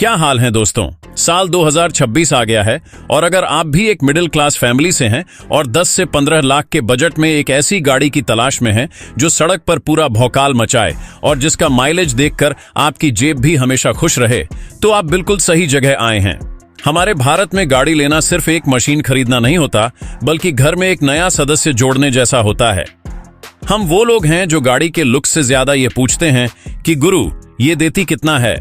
क्या हाल है दोस्तों। साल 2026 आ गया है और अगर आप भी एक मिडिल क्लास फैमिली से हैं और 10 से 15 लाख के बजट में एक ऐसी गाड़ी की तलाश में हैं जो सड़क पर पूरा भौकाल मचाए और जिसका माइलेज देखकर आपकी जेब भी हमेशा खुश रहे, तो आप बिल्कुल सही जगह आए हैं। हमारे भारत में गाड़ी लेना सिर्फ एक मशीन खरीदना नहीं होता, बल्कि घर में एक नया सदस्य जोड़ने जैसा होता है। हम वो लोग हैं जो गाड़ी के लुक से ज्यादा ये पूछते हैं कि गुरु ये देती कितना है।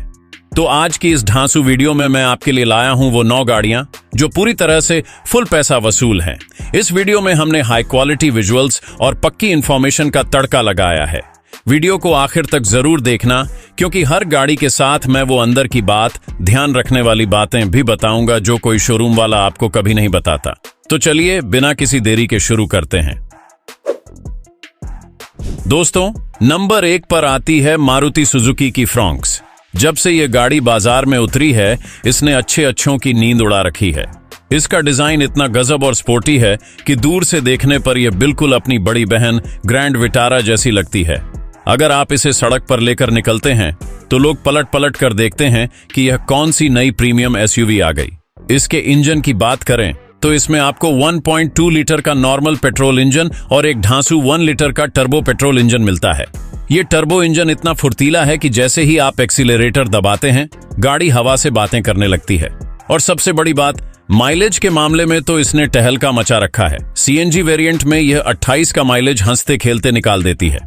तो आज की इस ढांसू वीडियो में मैं आपके लिए लाया हूं वो 9 गाड़ियां जो पूरी तरह से फुल पैसा वसूल हैं। इस वीडियो में हमने हाई क्वालिटी विजुअल्स और पक्की इंफॉर्मेशन का तड़का लगाया है। वीडियो को आखिर तक जरूर देखना, क्योंकि हर गाड़ी के साथ मैं वो अंदर की बात, ध्यान रखने वाली बातें भी बताऊंगा जो कोई शोरूम वाला आपको कभी नहीं बताता। तो चलिए बिना किसी देरी के शुरू करते हैं। दोस्तों, नंबर 1 पर आती है मारुति सुजुकी की फ्रॉन्क्स। जब से ये गाड़ी बाजार में उतरी है, इसने अच्छों की नींद उड़ा रखी है। इसका डिजाइन इतना गजब और स्पोर्टी है कि दूर से देखने पर यह बिल्कुल अपनी बड़ी बहन ग्रैंड विटारा जैसी लगती है। अगर आप इसे सड़क पर लेकर निकलते हैं तो लोग पलट पलट कर देखते हैं कि यह कौन सी नई प्रीमियम एसयूवी आ गई। इसके इंजन की बात करें तो इसमें आपको 1.2 लीटर का नॉर्मल पेट्रोल इंजन और एक ढांसू 1 लीटर का टर्बो पेट्रोल इंजन मिलता है। ये टर्बो इंजन इतना फुर्तीला है कि जैसे ही आप एक्सीलरेटर दबाते हैं, गाड़ी हवा से बातें करने लगती है। और सबसे बड़ी बात, माइलेज के मामले में तो इसने टहलका मचा रखा है। सीएनजी वेरिएंट में यह 28 का माइलेज हंसते खेलते निकाल देती है।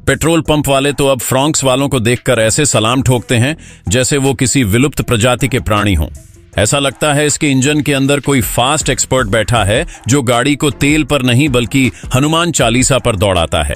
पेट्रोल पंप वाले तो अब फ्रॉन्क्स वालों को देखकर ऐसे सलाम ठोकते हैं जैसे वो किसी विलुप्त प्रजाति के प्राणी हों। ऐसा लगता है इसके इंजन के अंदर कोई फास्ट एक्सपर्ट बैठा है जो गाड़ी को तेल पर नहीं बल्कि हनुमान चालीसा पर दौड़ाता है।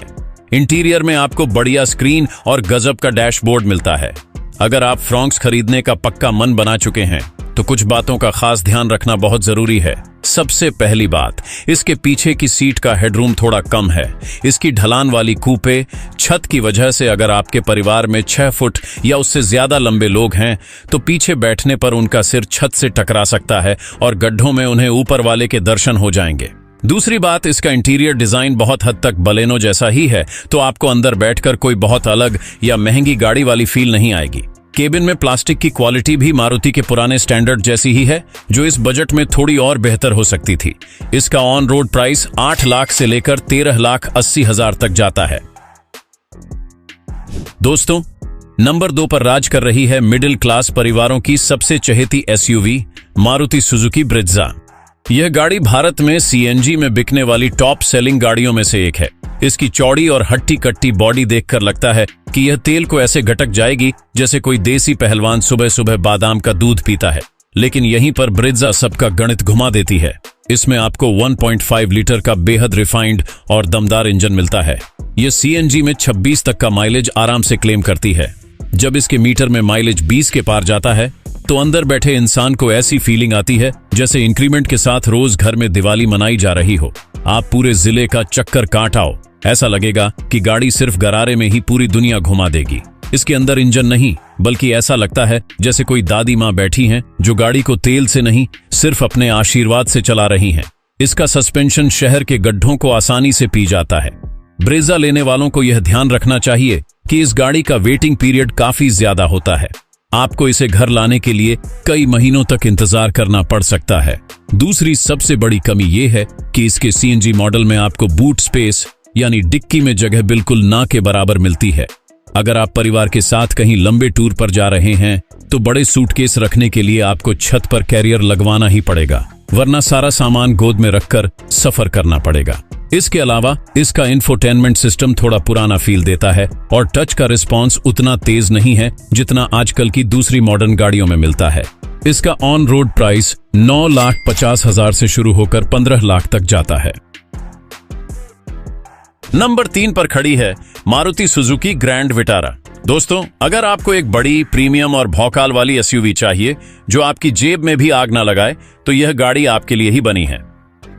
इंटीरियर में आपको बढ़िया स्क्रीन और गजब का डैशबोर्ड मिलता है। अगर आप फ्रॉन्क्स खरीदने का पक्का मन बना चुके हैं तो कुछ बातों का खास ध्यान रखना बहुत जरूरी है। सबसे पहली बात, इसके पीछे की सीट का हेडरूम थोड़ा कम है। इसकी ढलान वाली कूपे छत की वजह से अगर आपके परिवार में 6 फुट या उससे ज्यादा लंबे लोग हैं तो पीछे बैठने पर उनका सिर छत से टकरा सकता है और गड्ढों में उन्हें ऊपर वाले के दर्शन हो जाएंगे। दूसरी बात, इसका इंटीरियर डिजाइन बहुत हद तक बलेनो जैसा ही है, तो आपको अंदर बैठकर कोई बहुत अलग या महंगी गाड़ी वाली फील नहीं आएगी। केबिन में प्लास्टिक की क्वालिटी भी मारुति के पुराने स्टैंडर्ड जैसी ही है, जो इस बजट में थोड़ी और बेहतर हो सकती थी। इसका ऑन रोड प्राइस 8 लाख से लेकर 13,80,000 तक जाता है। दोस्तों, नंबर 2 पर राज कर रही है मिडिल क्लास परिवारों की सबसे चहेती एसयूवी मारुति सुजुकी ब्रिज़्ज़ा। यह गाड़ी भारत में सीएनजी में बिकने वाली टॉप सेलिंग गाड़ियों में से एक है। इसकी चौड़ी और हट्टी कट्टी बॉडी देखकर लगता है कि यह तेल को ऐसे घटक जाएगी जैसे कोई देसी पहलवान सुबह सुबह बादाम का दूध पीता है। लेकिन यहीं पर ब्रिज़्ज़ा सबका गणित घुमा देती है। इसमें आपको 1.5 लीटर का बेहद रिफाइंड और दमदार इंजन मिलता है। यह सीएनजी में 26 तक का माइलेज आराम से क्लेम करती है। जब इसके मीटर में माइलेज 20 के पार जाता है तो अंदर बैठे इंसान को ऐसी फीलिंग आती है जैसे इंक्रीमेंट के साथ रोज घर में दिवाली मनाई जा रही हो। आप पूरे जिले का चक्कर काट आओ, ऐसा लगेगा कि गाड़ी सिर्फ गरारे में ही पूरी दुनिया घुमा देगी। इसके अंदर इंजन नहीं, बल्कि ऐसा लगता है जैसे कोई दादी माँ बैठी हैं जो गाड़ी को तेल से नहीं सिर्फ अपने आशीर्वाद से चला रही हैं। इसका सस्पेंशन शहर के गड्ढों को आसानी से पी जाता है। ब्रेज़ा लेने वालों को यह ध्यान रखना चाहिए कि इस गाड़ी का वेटिंग पीरियड काफी ज्यादा होता है। आपको इसे घर लाने के लिए कई महीनों तक इंतजार करना पड़ सकता है। दूसरी सबसे बड़ी कमी यह है कि इसके सीएनजी मॉडल में आपको बूट स्पेस यानी डिक्की में जगह बिल्कुल ना के बराबर मिलती है। अगर आप परिवार के साथ कहीं लंबे टूर पर जा रहे हैं तो बड़े सूटकेस रखने के लिए आपको छत पर कैरियर लगवाना ही पड़ेगा, वरना सारा सामान गोद में रखकर सफर करना पड़ेगा। इसके अलावा इसका इंफोटेनमेंट सिस्टम थोड़ा पुराना फील देता है और टच का रिस्पॉन्स उतना तेज नहीं है जितना आजकल की दूसरी मॉडर्न गाड़ियों में मिलता है। इसका ऑन रोड प्राइस 9,50,000 से शुरू होकर 15 लाख तक जाता है। नंबर 3 पर खड़ी है मारुति सुजुकी ग्रैंड विटारा। दोस्तों, अगर आपको एक बड़ी प्रीमियम और भौकाल वाली एसयूवी चाहिए जो आपकी जेब में भी आग ना लगाए, तो यह गाड़ी आपके लिए ही बनी है।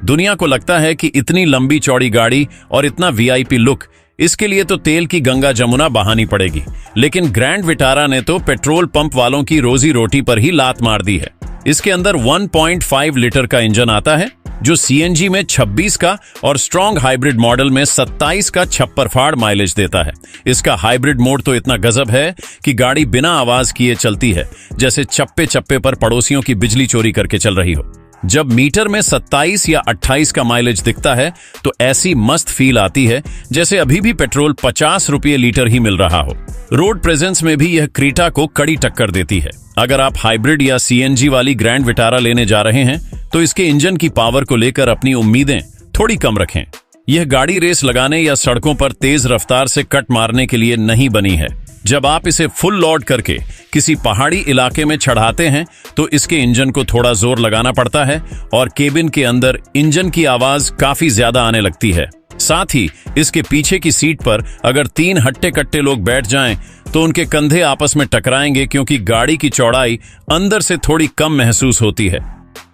दुनिया को लगता है कि इतनी लंबी चौड़ी गाड़ी और इतना वीआईपी लुक, इसके लिए तो तेल की गंगा जमुना बहानी पड़ेगी। लेकिन ग्रैंड विटारा ने तो पेट्रोल पंप वालों की रोजी रोटी पर ही लात मार दी है। इसके अंदर 1.5 लीटर का इंजन आता है जो सीएनजी में 26 का और स्ट्रॉन्ग हाइब्रिड मॉडल में 27 का छप्परफाड़ माइलेज देता है। इसका हाइब्रिड मोड तो इतना गजब है कि गाड़ी बिना आवाज किए चलती है, जैसे चप्पे चप्पे पर पड़ोसियों की बिजली चोरी करके चल रही हो। जब मीटर में 27 या 28 का माइलेज दिखता है तो ऐसी मस्त फील आती है जैसे अभी भी पेट्रोल 50 रुपये लीटर ही मिल रहा हो। रोड प्रेजेंस में भी यह क्रेटा को कड़ी टक्कर देती है। अगर आप हाइब्रिड या सीएनजी वाली ग्रैंड विटारा लेने जा रहे हैं तो इसके इंजन की पावर को लेकर अपनी उम्मीदें थोड़ी कम रखें। यह गाड़ी रेस लगाने या सड़कों पर तेज रफ्तार से कट मारने के लिए नहीं बनी है। जब आप इसे फुल लोड करके किसी पहाड़ी इलाके में चढ़ाते हैं तो इसके इंजन को थोड़ा जोर लगाना पड़ता है और केबिन के अंदर इंजन की आवाज काफी ज्यादा आने लगती है। साथ ही इसके पीछे की सीट पर अगर 3 हट्टे कट्टे लोग बैठ जाएं तो उनके कंधे आपस में टकराएंगे, क्योंकि गाड़ी की चौड़ाई अंदर से थोड़ी कम महसूस होती है।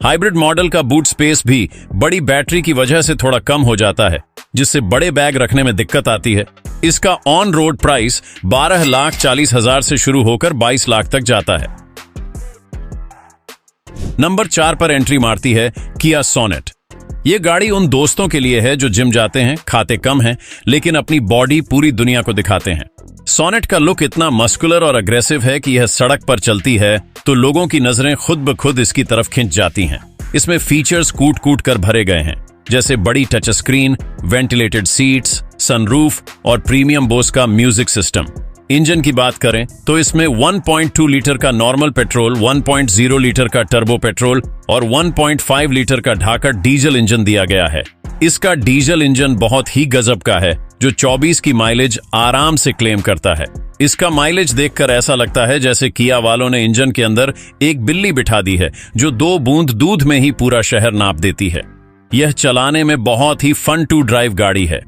हाइब्रिड मॉडल का बूट स्पेस भी बड़ी बैटरी की वजह से थोड़ा कम हो जाता है, जिससे बड़े बैग रखने में दिक्कत आती है। इसका ऑन रोड प्राइस 12,40,000 से शुरू होकर 22 लाख तक जाता है। नंबर 4 पर एंट्री मारती है किया सोनेट। ये गाड़ी उन दोस्तों के लिए है जो जिम जाते हैं, खाते कम हैं, लेकिन अपनी बॉडी पूरी दुनिया को दिखाते हैं। सोनेट का लुक इतना मस्कुलर और अग्रेसिव है कि यह सड़क पर चलती है तो लोगों की नजरें खुद ब खुद इसकी तरफ खिंच जाती हैं। इसमें फीचर्स कूट कूट कर भरे गए हैं, जैसे बड़ी touch screen, ventilated seats, sunroof और प्रीमियम बोस का म्यूजिक सिस्टम। इंजन की बात करें तो इसमें 1.2 लीटर का नॉर्मल पेट्रोल, 1.0 लीटर का टर्बो पेट्रोल और 1.5 लीटर का ढाका डीजल इंजन दिया गया है। इसका डीजल इंजन बहुत ही गजब का है, जो 24 की माइलेज आराम से क्लेम करता है। इसका माइलेज देखकर ऐसा लगता है जैसे किया वालों ने इंजन के अंदर एक बिल्ली बिठा दी है, जो 2 बूंद दूध में ही पूरा शहर नाप देती है। यह चलाने में बहुत ही फन टू ड्राइव गाड़ी है।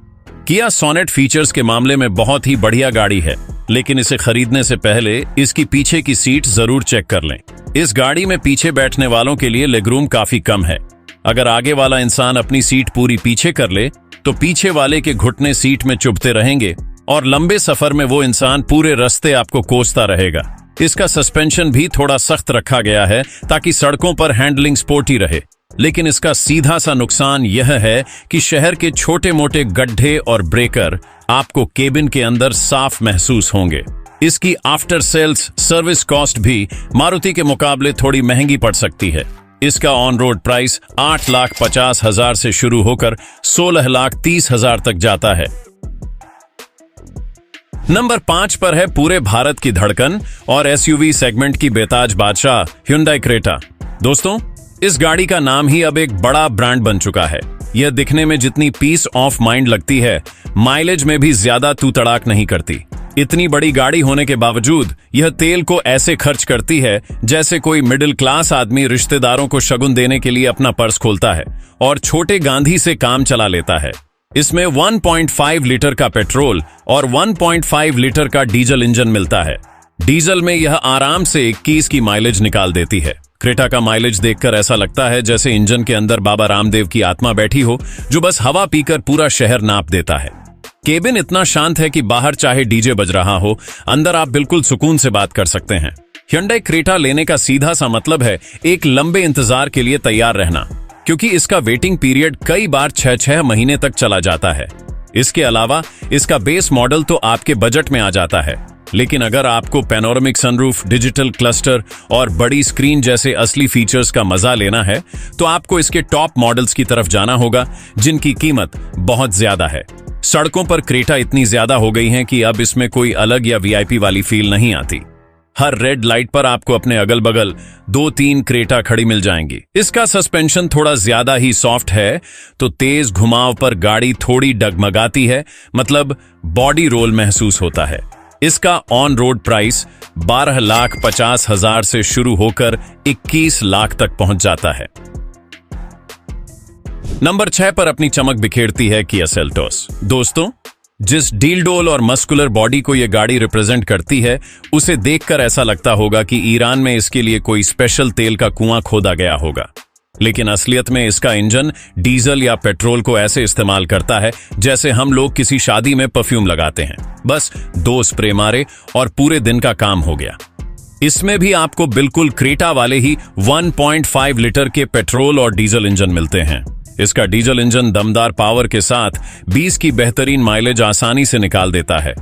किया सोनेट फीचर्स के मामले में बहुत ही बढ़िया गाड़ी है, लेकिन इसे खरीदने से पहले इसकी पीछे की सीट जरूर चेक कर लें। इस गाड़ी में पीछे बैठने वालों के लिए लेगरूम काफी कम है। अगर आगे वाला इंसान अपनी सीट पूरी पीछे कर ले तो पीछे वाले के घुटने सीट में चुभते रहेंगे और लंबे सफर में वो इंसान पूरे रास्ते आपको कोसता रहेगा। इसका सस्पेंशन भी थोड़ा सख्त रखा गया है ताकि सड़कों पर हैंडलिंग स्पोर्टी रहे, लेकिन इसका सीधा सा नुकसान यह है कि शहर के छोटे मोटे गड्ढे और ब्रेकर आपको केबिन के अंदर साफ महसूस होंगे। इसकी आफ्टर सेल्स सर्विस कॉस्ट भी मारुति के मुकाबले थोड़ी महंगी पड़ सकती है। इसका ऑन रोड प्राइस 8,50,000 से शुरू होकर 16,30,000 तक जाता है। नंबर 5 पर है पूरे भारत की धड़कन और एसयूवी सेगमेंट की बेताज बादशाह Hyundai क्रेटा। दोस्तों, इस गाड़ी का नाम ही अब एक बड़ा ब्रांड बन चुका है। यह दिखने में जितनी पीस ऑफ माइंड लगती है, माइलेज में भी ज्यादा तू तड़ाक नहीं करती। इतनी बड़ी गाड़ी होने के बावजूद यह तेल को ऐसे खर्च करती है जैसे कोई मिडिल क्लास आदमी रिश्तेदारों को शगुन देने के लिए अपना पर्स खोलता है और छोटे गांधी से काम चला लेता है। इसमें 1.5 लीटर का पेट्रोल और 1.5 लीटर का डीजल इंजन मिलता है। डीजल में यह आराम से 21 की माइलेज निकाल देती है। क्रेटा का माइलेज देखकर ऐसा लगता है जैसे इंजन के अंदर बाबा रामदेव की आत्मा बैठी हो, जो बस हवा पीकर पूरा शहर नाप देता है। केबिन इतना शांत है कि बाहर चाहे डीजे बज रहा हो, अंदर आप बिल्कुल सुकून से बात कर सकते हैं। Hyundai क्रेटा लेने का सीधा सा मतलब है एक लंबे इंतजार के लिए तैयार रहना, क्योंकि इसका वेटिंग पीरियड कई बार 6 महीने तक चला जाता है। इसके अलावा इसका बेस मॉडल तो आपके बजट में आ जाता है, लेकिन अगर आपको पैनोरामिक सनरूफ, डिजिटल क्लस्टर और बड़ी स्क्रीन जैसे असली फीचर्स का मजा लेना है तो आपको इसके टॉप मॉडल्स की तरफ जाना होगा, जिनकी कीमत बहुत ज्यादा है। सड़कों पर क्रेटा इतनी ज्यादा हो गई है कि अब इसमें कोई अलग या वीआईपी वाली फील नहीं आती। हर रेड लाइट पर आपको अपने अगल बगल 2-3 क्रेटा खड़ी मिल जाएंगी। इसका सस्पेंशन थोड़ा ज्यादा ही सॉफ्ट है तो तेज घुमाव पर गाड़ी थोड़ी डगमगाती है, मतलब बॉडी रोल महसूस होता है। इसका ऑन रोड प्राइस 12,50,000 से शुरू होकर 21 लाख तक पहुंच जाता है। नंबर 6 पर अपनी चमक बिखेरती है किया सेल्टोस। दोस्तों, जिस डीलडोल और मस्कुलर बॉडी को यह गाड़ी रिप्रेजेंट करती है, उसे देखकर ऐसा लगता होगा कि ईरान में इसके लिए कोई स्पेशल तेल का कुआं खोदा गया होगा, लेकिन असलियत में इसका इंजन डीजल या पेट्रोल को ऐसे इस्तेमाल करता है जैसे हम लोग किसी शादी में परफ्यूम लगाते हैं। बस 2 स्प्रे मारे और पूरे दिन का काम हो गया। इसमें भी आपको बिल्कुल क्रेटा वाले ही 1.5 लीटर के पेट्रोल और डीजल इंजन मिलते हैं। इसका डीजल इंजन दमदार पावर के साथ 20 की बेहतरीन माइलेज आसानी से निकाल देता है।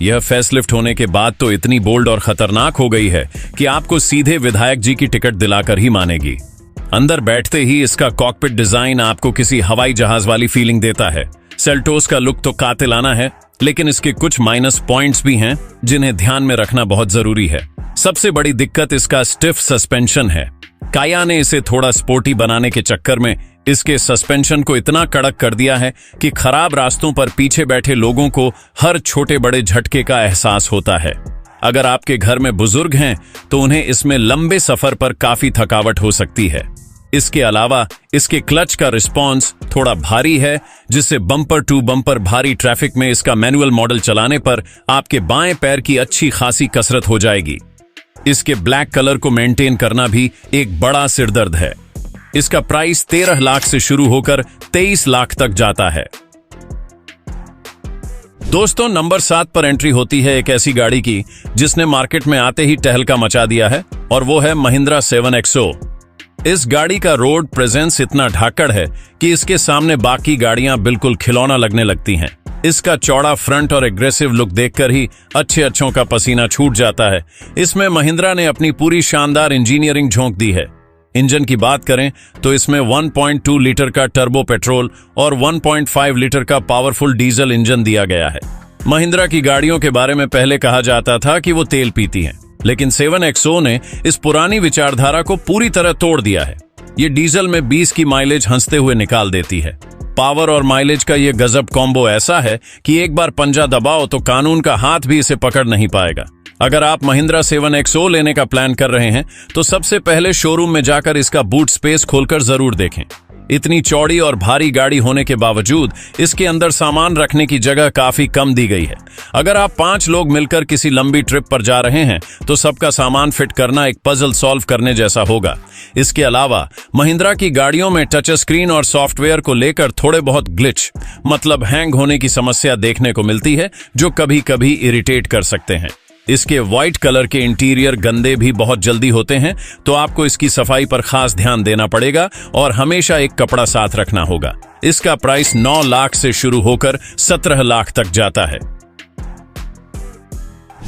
यह फेसलिफ्ट होने के बाद तो इतनी बोल्ड और खतरनाक हो गई है कि आपको सीधे विधायक जी की टिकट दिलाकर ही मानेगी। अंदर बैठते ही इसका कॉकपिट डिजाइन आपको किसी हवाई जहाज वाली फीलिंग देता है। सेल्टोस का लुक तो कातिलाना है, लेकिन इसके कुछ माइनस पॉइंट्स भी हैं जिन्हें ध्यान में रखना बहुत जरूरी है। सबसे बड़ी दिक्कत इसका स्टिफ सस्पेंशन है। काया ने इसे थोड़ा स्पोर्टी बनाने के चक्कर में इसके सस्पेंशन को इतना कड़क कर दिया है कि खराब रास्तों पर पीछे बैठे लोगों को हर छोटे बड़े झटके का एहसास होता है। अगर आपके घर में बुजुर्ग हैं तो उन्हें इसमें लंबे सफर पर काफी थकावट हो सकती है। इसके अलावा इसके क्लच का रिस्पॉन्स थोड़ा भारी है, जिससे बम्पर टू बम्पर भारी ट्रैफिक में इसका मैनुअल मॉडल चलाने पर आपके बाएं पैर की अच्छी खासी कसरत हो जाएगी। इसके ब्लैक कलर को मेंटेन करना भी एक बड़ा सिरदर्द है। इसका प्राइस 13 लाख से शुरू होकर 23 लाख तक जाता है। दोस्तों, नंबर 7 पर एंट्री होती है एक ऐसी गाड़ी की जिसने मार्केट में आते ही टहलका मचा दिया है, और वो है महिंद्रा 7XO। इस गाड़ी का रोड प्रेजेंस इतना ढाकड़ है कि इसके सामने बाकी गाड़ियां बिल्कुल खिलौना लगने लगती हैं। इसका चौड़ा फ्रंट और एग्रेसिव लुक देखकर ही अच्छों का पसीना छूट जाता है। इसमें महिंद्रा ने अपनी पूरी शानदार इंजीनियरिंग झोंक दी है। इंजन की बात करें तो इसमें 1.2 लीटर का टर्बो पेट्रोल और 1.5 लीटर का पावरफुल डीजल इंजन दिया गया है। महिंद्रा की गाड़ियों के बारे में पहले कहा जाता था कि वो तेल पीती हैं, लेकिन 7XO ने इस पुरानी विचारधारा को पूरी तरह तोड़ दिया है। ये डीजल में 20 की माइलेज हंसते हुए निकाल देती है। पावर और माइलेज का ये गजब कॉम्बो ऐसा है कि एक बार पंजा दबाओ तो कानून का हाथ भी इसे पकड़ नहीं पाएगा। अगर आप महिंद्रा 7XO लेने का प्लान कर रहे हैं तो सबसे पहले शोरूम में जाकर इसका बूट स्पेस खोलकर जरूर देखें। इतनी चौड़ी और भारी गाड़ी होने के बावजूद इसके अंदर सामान रखने की जगह काफी कम दी गई है। अगर आप 5 लोग मिलकर किसी लंबी ट्रिप पर जा रहे हैं तो सबका सामान फिट करना एक पजल सॉल्व करने जैसा होगा। इसके अलावा महिंद्रा की गाड़ियों में टच स्क्रीन और सॉफ्टवेयर को लेकर थोड़े बहुत ग्लिच मतलब हैंग होने की समस्या देखने को मिलती है, जो कभी कभी इरिटेट कर सकते हैं। इसके व्हाइट कलर के इंटीरियर गंदे भी बहुत जल्दी होते हैं, तो आपको इसकी सफाई पर खास ध्यान देना पड़ेगा और हमेशा एक कपड़ा साथ रखना होगा। इसका प्राइस 9 लाख से शुरू होकर 17 लाख तक जाता है।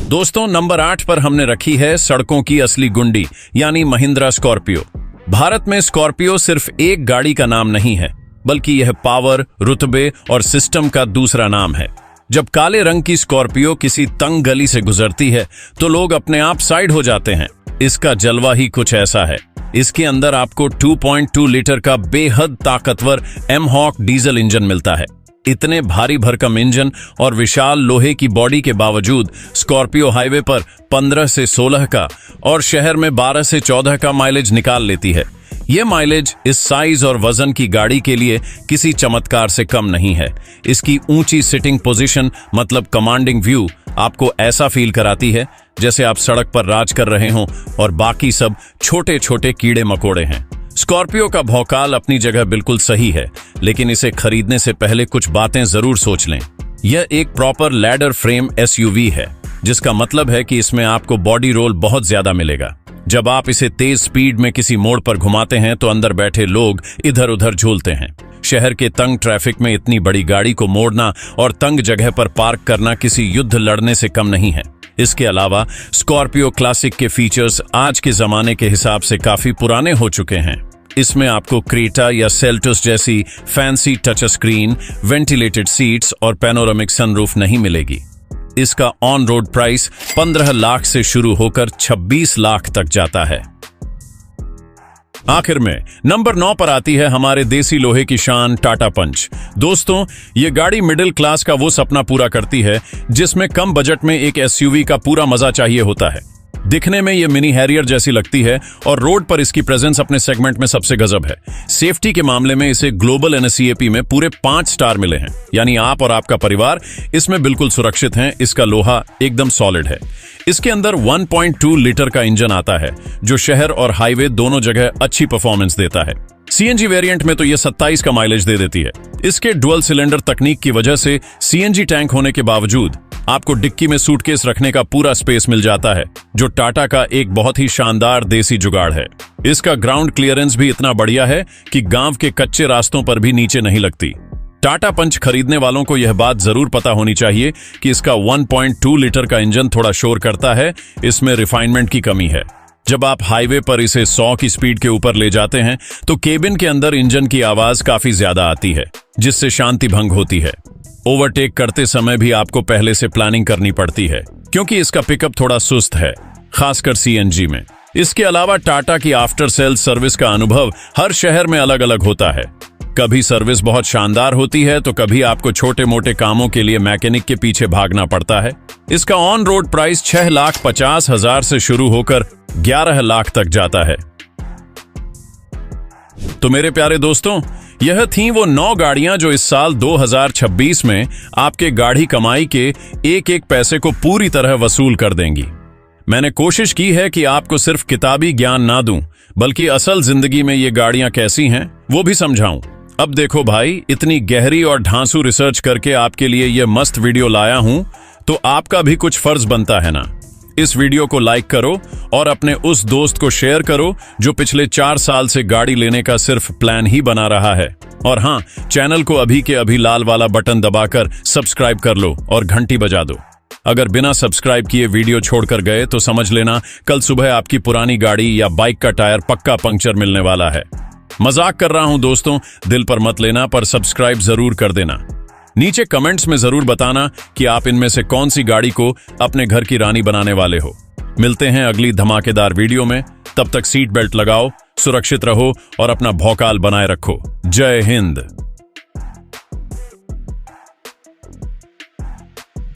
दोस्तों, नंबर 8 पर हमने रखी है सड़कों की असली गुंडी यानी महिंद्रा स्कॉर्पियो। भारत में स्कॉर्पियो सिर्फ एक गाड़ी का नाम नहीं है, बल्कि यह पावर, रुतबे और सिस्टम का दूसरा नाम है। जब काले रंग की स्कॉर्पियो किसी तंग गली से गुजरती है तो लोग अपने आप साइड हो जाते हैं। इसका जलवा ही कुछ ऐसा है। इसके अंदर आपको 2.2 लीटर का बेहद ताकतवर एमहॉक डीजल इंजन मिलता है। इतने भारी भरकम इंजन और विशाल लोहे की बॉडी के बावजूद स्कॉर्पियो हाईवे पर 15 से 16 का और शहर में 12 से 14 का माइलेज निकाल लेती है। यह माइलेज इस साइज और वजन की गाड़ी के लिए किसी चमत्कार से कम नहीं है। इसकी ऊंची सिटिंग पोजीशन मतलब कमांडिंग व्यू आपको ऐसा फील कराती है जैसे आप सड़क पर राज कर रहे हों और बाकी सब छोटे छोटे कीड़े मकोड़े हैं। स्कॉर्पियो का भौकाल अपनी जगह बिल्कुल सही है, लेकिन इसे खरीदने से पहले कुछ बातें जरूर सोच लें। यह एक प्रॉपर लैडर फ्रेम SUV है, जिसका मतलब है कि इसमें आपको बॉडी रोल बहुत ज्यादा मिलेगा। जब आप इसे तेज स्पीड में किसी मोड़ पर घुमाते हैं तो अंदर बैठे लोग इधर उधर झूलते हैं। शहर के तंग ट्रैफिक में इतनी बड़ी गाड़ी को मोड़ना और तंग जगह पर पार्क करना किसी युद्ध लड़ने से कम नहीं है। इसके अलावा स्कॉर्पियो क्लासिक के फीचर्स आज के जमाने के हिसाब से काफी पुराने हो चुके हैं। इसमें आपको क्रेटा या सेल्टोस जैसी fancy touch screen, ventilated seats और पैनोरामिक सनरूफ नहीं मिलेगी। इसका ऑन रोड प्राइस 15 लाख से शुरू होकर 26 लाख तक जाता है। आखिर में नंबर 9 पर आती है हमारे देसी लोहे की शान टाटा पंच। दोस्तों, ये गाड़ी मिडिल क्लास का वो सपना पूरा करती है जिसमें कम बजट में एक SUV का पूरा मजा चाहिए होता है। दिखने में ये मिनी हैरियर जैसी लगती है और रोड पर इसकी प्रेजेंस अपने सेगमेंट में सबसे गजब है। सेफ्टी के मामले में इसे ग्लोबल NACAP में पूरे 5 स्टार मिले हैं, यानी आप और आपका परिवार इसमें बिल्कुल सुरक्षित हैं। इसका लोहा एकदम सॉलिड है। इसके अंदर 1.2 लीटर का इंजन आता है जो शहर और हाईवे दोनों जगह अच्छी परफॉर्मेंस देता है। सीएनजी वेरिएंट में तो ये 27 का माइलेज दे देती है। इसके डुअल सिलेंडर तकनीक की वजह से सीएनजी टैंक होने के बावजूद आपको डिक्की में सूटकेस रखने का पूरा स्पेस मिल जाता है, जो टाटा का एक बहुत ही शानदार देसी जुगाड़ है। इसका ग्राउंड क्लियरेंस भी इतना बढ़िया है कि गांव के कच्चे रास्तों पर भी नीचे नहीं लगती। टाटा पंच खरीदने वालों को यह बात जरूर पता होनी चाहिए कि इसका 1.2 लीटर का इंजन थोड़ा शोर करता है, इसमें रिफाइनमेंट की कमी है। जब आप हाईवे पर इसे 100 की स्पीड के ऊपर ले जाते हैं तो केबिन के अंदर इंजन की आवाज काफी ज्यादा आती है, जिससे शांति भंग होती है। ओवरटेक करते समय भी आपको पहले से प्लानिंग करनी पड़ती है, क्योंकि इसका पिकअप थोड़ा सुस्त है, खासकर सीएनजी में। इसके अलावा टाटा की आफ्टर सेल्स सर्विस का अनुभव हर शहर में अलग अलग होता है। कभी सर्विस बहुत शानदार होती है तो कभी आपको छोटे मोटे कामों के लिए मैकेनिक के पीछे भागना पड़ता है। इसका ऑन रोड प्राइस 6,50,000 से शुरू होकर 11 लाख तक जाता है। तो मेरे प्यारे दोस्तों, यह थी वो 9 गाड़ियां जो इस साल 2026 में आपके गाढ़ी कमाई के एक एक पैसे को पूरी तरह वसूल कर देंगी। मैंने कोशिश की है कि आपको सिर्फ किताबी ज्ञान ना दूं, बल्कि असल जिंदगी में ये गाड़ियां कैसी हैं वो भी समझाऊं। अब देखो भाई, इतनी गहरी और ढांसू रिसर्च करके आपके लिए ये मस्त वीडियो लाया हूं, तो आपका भी कुछ फर्ज बनता है ना। इस वीडियो को लाइक करो और अपने उस दोस्त को शेयर करो जो पिछले 4 साल से गाड़ी लेने का सिर्फ प्लान ही बना रहा है। और हाँ, चैनल को अभी के अभी लाल वाला बटन दबाकर सब्सक्राइब कर लो और घंटी बजा दो। अगर बिना सब्सक्राइब किए वीडियो छोड़कर गए तो समझ लेना कल सुबह आपकी पुरानी गाड़ी या बाइक का टायर पक्का पंक्चर मिलने वाला है। मजाक कर रहा हूं दोस्तों, दिल पर मत लेना, पर सब्सक्राइब जरूर कर देना। नीचे कमेंट्स में जरूर बताना कि आप इनमें से कौन सी गाड़ी को अपने घर की रानी बनाने वाले हो। मिलते हैं अगली धमाकेदार वीडियो में, तब तक सीट बेल्ट लगाओ, सुरक्षित रहो और अपना भौकाल बनाए रखो। जय हिंद।